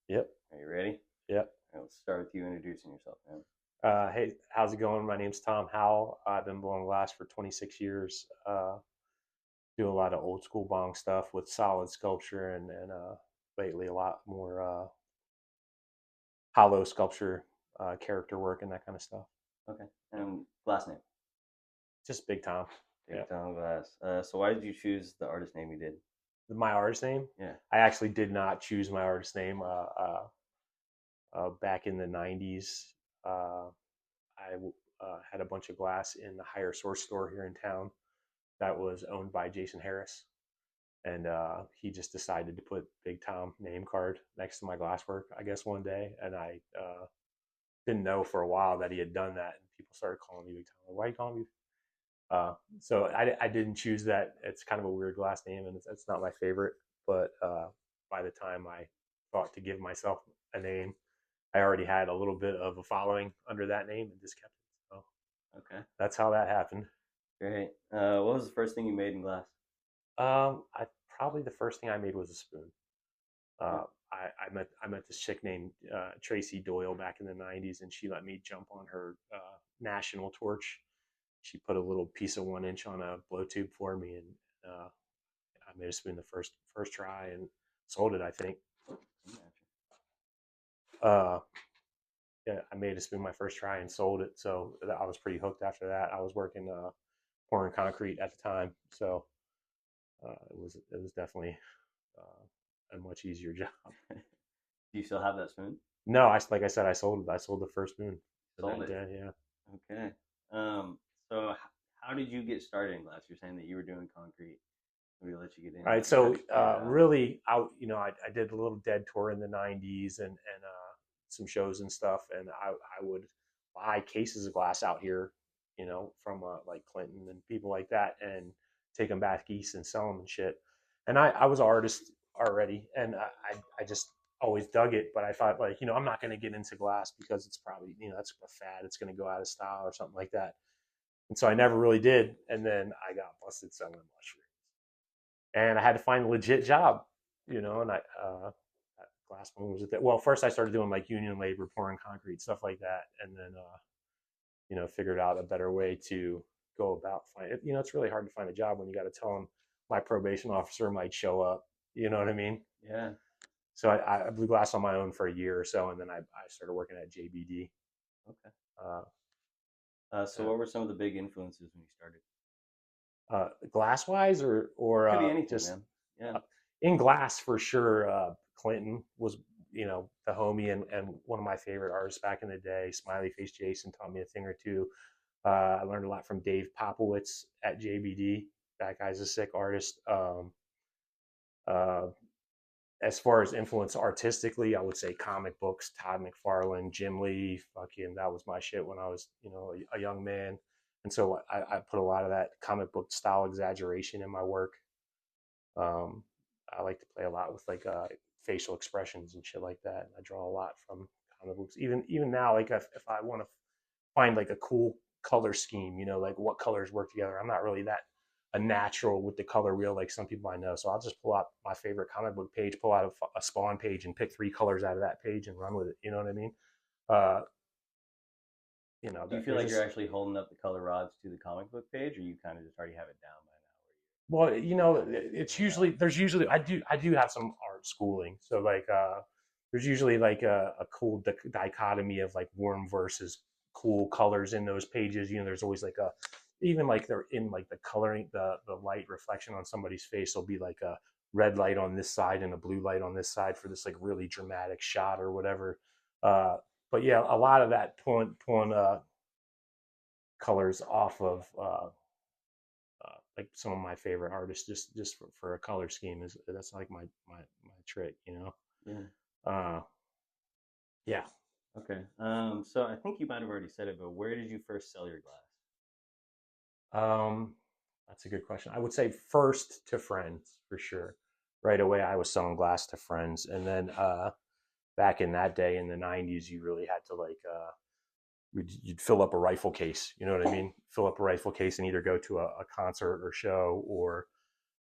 Yep. Are you ready? Yep. All right, let's start with you introducing yourself, man. Hey, how's it going? My name's Tom Howell. I've been blowing glass for 26 years. Do a lot of old school bong stuff with solid sculpture and lately a lot more hollow sculpture, character work, and that kind of stuff. Okay. Yeah. Last name. Just Big Tom. Yeah. Big Tom Glass. So why did you choose the artist name you did? My artist name? Yeah. I actually did not choose my artist name. Back in the 90s, I had a bunch of glass in the Higher Source store here in town that was owned by Jason Harris. And he just decided to put Big Tom name card next to my glasswork, I guess, one day. And I didn't know for a while that he had done that. And people started calling me Big Tom. Like, why are you calling me? So I didn't choose that. It's kind of a weird glass name, and it's not my favorite. But by the time I thought to give myself a name, I already had a little bit of a following under that name and just kept it. So Okay. that's how that happened. Great. What was the first thing you made in glass? I probably the first thing I made was a spoon. Okay. Uh, I met this chick named Tracy Doyle back in the '90s, and she let me jump on her national torch. She put a little piece of 1 inch on a blow tube for me, and uh, I made a spoon the first try and sold it. I think. Uh, yeah, I made a spoon my first try and sold it. So I was pretty hooked after that. I was working pouring concrete at the time, so it was definitely a much easier job. Do you still have that spoon? No, like I said, I sold it. I sold the first spoon for Sold that it. day. Yeah. Okay. So how did you get started in glass? You're saying that you were doing concrete. We let you get All into right. it. You So had to figure it out. really, I did a little dead tour in the '90s and some shows and stuff, and I would buy cases of glass out here, from like Clinton and people like that, and take them back east and sell them and shit. And I was an artist already, and I just always dug it, but I thought like I'm not going to get into glass because it's probably that's a fad, it's going to go out of style or something like that. And so I never really did. And then I got busted selling mushrooms and I had to find a legit job, and glass one was it. Well, first I started doing like union labor, pouring concrete, stuff like that, and then figured out a better way to go about finding it. It's really hard to find a job when you got to tell them my probation officer might show up. You know what I mean? Yeah. So I blew glass on my own for a year or so, and then I started working at JBD. Okay. Uh, So what were some of the big influences when you started? Glass wise, or Could be anything, just man. Yeah. uh, in glass for sure. Clinton was the homie and one of my favorite artists back in the day. Smiley Face Jason taught me a thing or two. I learned a lot from Dave Popowitz at JBD. That guy's a sick artist. Uh, as far as influence artistically, I would say comic books, Todd McFarlane, Jim Lee, fucking that was my shit when I was, a young man. And so I put a lot of that comic book style exaggeration in my work. Um, I like to play a lot with like facial expressions and shit like that. And I draw a lot from comic books. Even now, like if I want to find like a cool color scheme, like what colors work together. I'm not really that a natural with the color wheel like some people I know. So I'll just pull out my favorite comic book page, pull out a Spawn page, and pick 3 colors out of that page and run with it. You know what I mean? Uh, Do you feel there's like you're just actually holding up the color rods to the comic book page, or you kind of just already have it down by now, well, where you kind of it's figure it usually out? there's usually I do have some art schooling, so like there's usually like a cool dichotomy of like warm versus cool colors in those pages. There's always like a even like they're in like the coloring the light reflection on somebody's face will be like a red light on this side and a blue light on this side for this like really dramatic shot or whatever. Uh, but yeah, a lot of that pulling colors off of like some of my favorite artists just for a color scheme is that's like my trick. Yeah. uh yeah. Okay. So I think you might have already said it, but where did you first sell your glass? um that's a good question. I would say first to friends for sure. Right away I was selling glass to friends, and then back in that day in the '90s you really had to like you'd fill up a rifle case, you know what I mean, fill up a rifle case and either go to a concert or show, or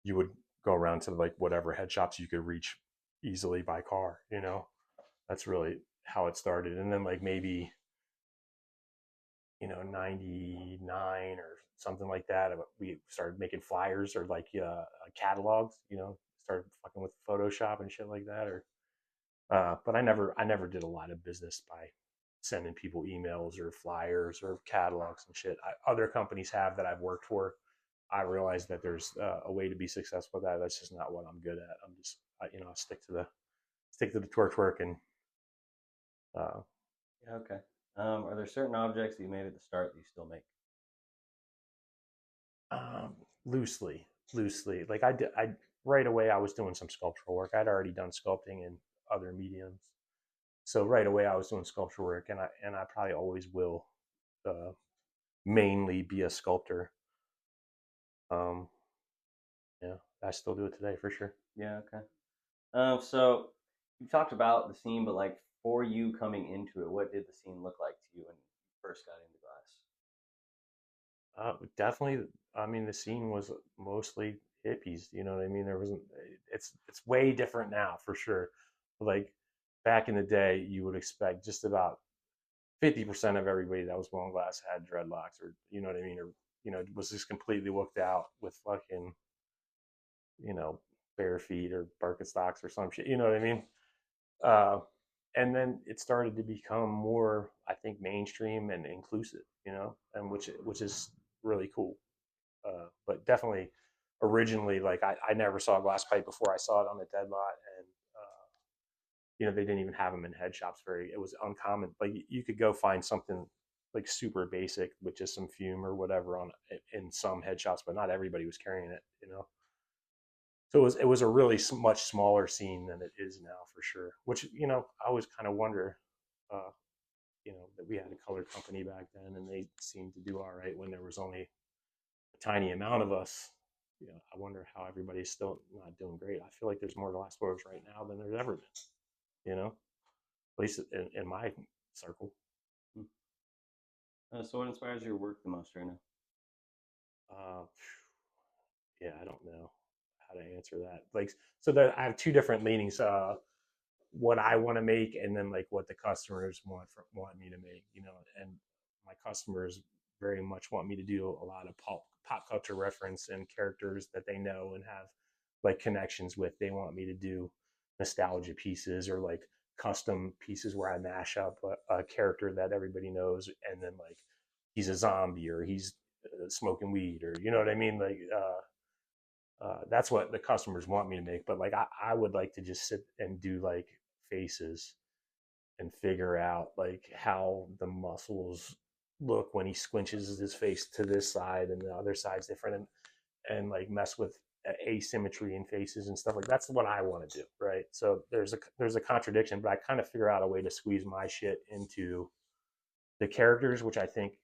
you would go around to like whatever head shops you could reach easily by car. That's really how it started. And then like maybe, 99 or something like that, we started making flyers or like catalogs, started fucking with Photoshop and shit like that. Or but I never did a lot of business by sending people emails or flyers or catalogs and shit. Other companies have that I've worked for. I realize that there's a way to be successful with that. That's just not what I'm good at. I'm just, I stick to the torch work and uh, Yeah, okay. Are there certain objects that you made at the start that you still make? um, loosely. Like I did, right away I was doing some sculptural work. I'd already done sculpting in other mediums, so right away I was doing sculptural work, and I probably always will uh, mainly be a sculptor. Um, yeah, I still do it today for sure. Yeah, okay. So you talked about the scene, but like for you coming into it, what did the scene look like to you when you first got into glass? Definitely. I mean, the scene was mostly hippies. You know what I mean? There wasn't. It's way different now for sure. Like back in the day, you would expect just about 50% of everybody that was blowing glass had dreadlocks, or you know what I mean, or was just completely looked out with fucking you know bare feet or Birkenstocks or some shit. You know what I mean? Uh, and then it started to become more, I think, mainstream and inclusive. And which is really cool. But definitely, originally, like I never saw a glass pipe before I saw it on the dead lot, and they didn't even have them in head shops. It was uncommon. Like you could go find something like super basic with just some fume or whatever on in some head shops, but not everybody was carrying it. So it was a really much smaller scene than it is now for sure. Which I always kind of wonder, uh, that we had a color company back then, and they seemed to do all right when there was only a tiny amount of us. I wonder how everybody's still not doing great. I feel like there's more glass blowers right now than there's ever been. At least in my circle. Hmm. So what inspires your work the most right now? Uh, yeah, I don't know how to answer that. Like, so that I have two different leanings. What I want to make, and then like what the customers want me to make. And my customers very much want me to do a lot of pop culture reference and characters that they know and have like connections with. They want me to do nostalgia pieces or like custom pieces where I mash up a character that everybody knows, and then like he's a zombie or he's smoking weed, or you know what I mean. Like that's what the customers want me to make. But like I would like to just sit and do like faces and figure out like how the muscles look when he squinches his face to this side and the other side's different, and like mess with asymmetry in faces and stuff. Like that's what I want to do, right? So there's a contradiction, but I kind of figure out a way to squeeze my shit into the characters, which I think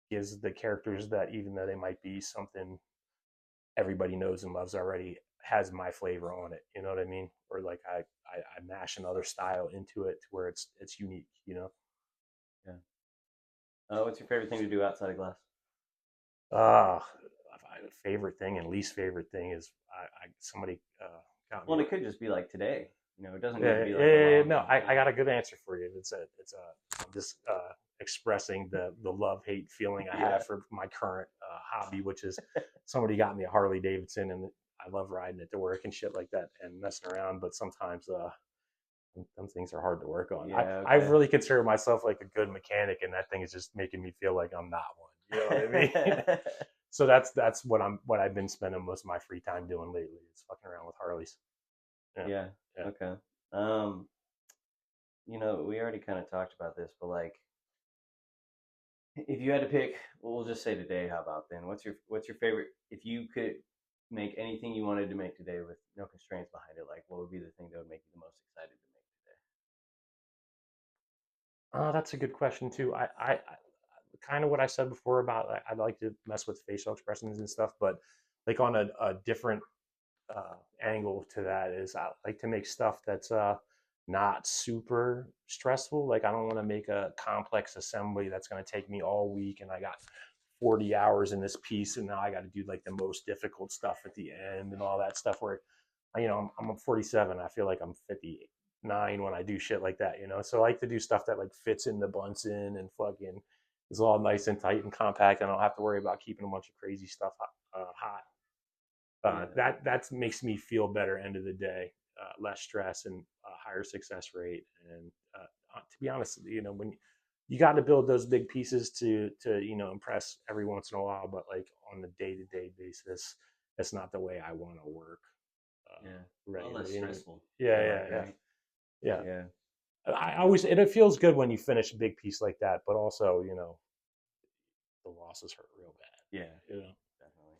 gives the characters that, even though they might be something everybody knows and loves already, has my flavor on it. You know what I mean? Or like I mash another style into it to where it's unique. Yeah. What's your favorite thing to do outside of glass? Uh favorite thing and least favorite thing is somebody got Well, me. and it could just be like today. It doesn't need to Yeah, be like a yeah, long no, time. I got a good answer for you. I'm just expressing the love hate feeling I Yeah. have for my current hobby, which is somebody got me a Harley Davidson, and I love riding it to work and shit like that and messing around. But sometimes them things are hard to work on. Yeah. I Okay. really consider myself like a good mechanic, and that thing is just making me feel like I'm not one. You know what I mean? So that's what I've been spending most of my free time doing lately. Is fucking around with Harleys. Yeah, Yeah. yeah. Okay. Um, we already kind of talked about this, but like, if you had to pick, well, we'll just say today. How about then? What's your favorite? If you could make anything you wanted to make today with no constraints behind it, like what would be the thing that would make you the most excited to make today? That's a good question too. I kind of what I said before about I'd like to mess with facial expressions and stuff, but like on a different angle to that is I like to make stuff that's not super stressful. Like I don't want to make a complex assembly that's going to take me all week, and I got 40 hours in this piece, and now I got to do like the most difficult stuff at the end and all that stuff. Where I'm 47. I feel like I'm 50 9 when I do shit like that, you know. So I like to do stuff that like fits in the Bunsen and fucking is all nice and tight and compact, and I don't have to worry about keeping a bunch of crazy stuff hot. Yeah. That makes me feel better end of the day, less stress and higher success rate. And to be honest, you know, when you got to build those big pieces to you know impress every once in a while, but like on the day to day basis, that's not the way I want to work. Yeah. Well, Regularly, less you know? stressful. Yeah, Feel yeah, like, yeah, right? yeah. Yeah. I always it feels good when you finish a big piece like that, but also you know the losses hurt real bad. Yeah. You know. Definitely.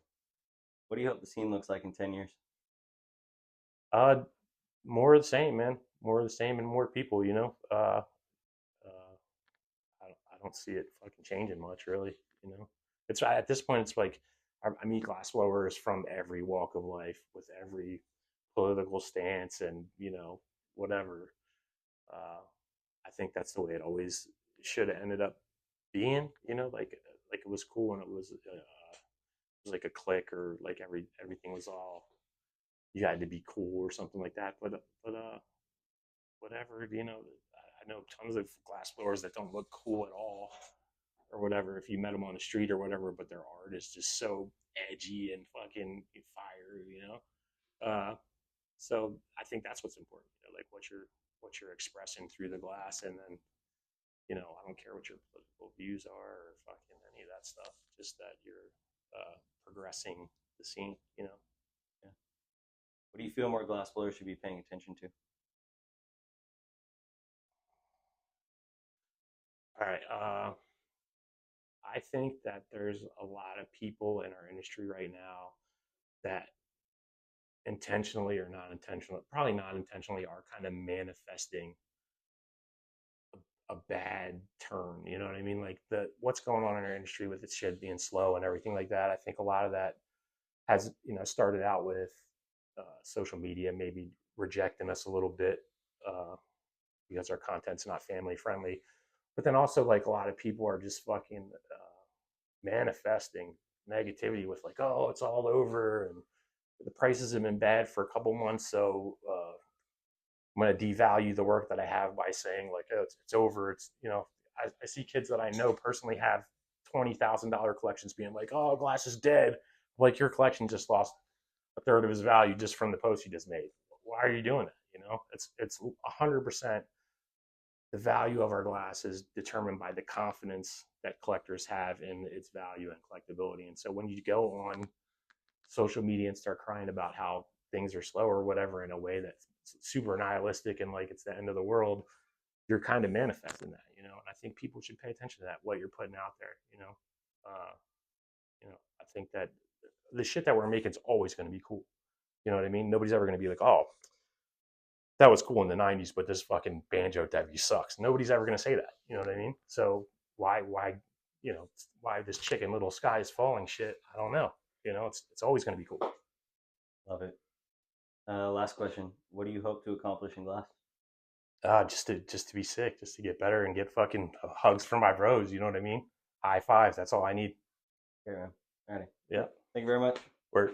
What do you hope the scene looks like in 10 years? Uh, More of the same, man. More of the same and more people. You know. I don't see it fucking changing much, really. You know, it's at this point, it's like I meet glass blowers from every walk of life with every political stance and you know whatever. Uh, I think that's the way it always should have ended up being. You know, like it was cool when it was like a clique or like everything was all you had to be cool or something like that. But whatever, you know, I know tons of glass blowers that don't look cool at all or whatever if you met them on the street or whatever, but their art is just so edgy and fucking fire, you know. So I think that's what's important, you know, like what you're expressing through the glass, and then you know I don't care what your political views are or fucking any of that stuff, just that you're progressing the scene, you know. Yeah. What do you feel more glass blowers should be paying attention to? All right. I think that there's a lot of people in our industry right now that intentionally or not intentionally, probably not intentionally, are kind of manifesting a bad turn. You know what I mean? Like the what's going on in our industry with its shit being slow and everything like that. I think a lot of that has you know started out with social media maybe rejecting us a little bit uh, because our content's not family friendly. But then also like a lot of people are just fucking manifesting negativity with like, oh, it's all over and the prices have been bad for a couple months, so I'm going to devalue the work that I have by saying like, oh, it's over. It's you know, I see kids that I know personally have $20,000 collections being like, oh, glass is dead. Like your collection just lost a third of its value just from the post you just made. Why are you doing that? You know, it's 100% the value of our glass is determined by the confidence that collectors have in its value and collectability. And so when you go on social media and start crying about how things are slow or whatever in a way that's super nihilistic and like it's the end of the world, you're kind of manifesting that, you know. And I think people should pay attention to that, what you're putting out there, you know. Uh, you know, I think that the shit that we're making is always going to be cool. You know what I mean? Nobody's ever going to be like, oh, that was cool in the '90s, but this fucking banjo Debbie sucks. Nobody's ever going to say that. You know what I mean? So you know, why this chicken little sky is falling shit? I don't know. You know, it's always going to be cool. Love it. Last question. What do you hope to accomplish in glass? Just to be sick, just to get better and get fucking hugs from my bros. You know what I mean? High fives. That's all I need. Here, man. Ready. Yeah. Thank you very much. Word.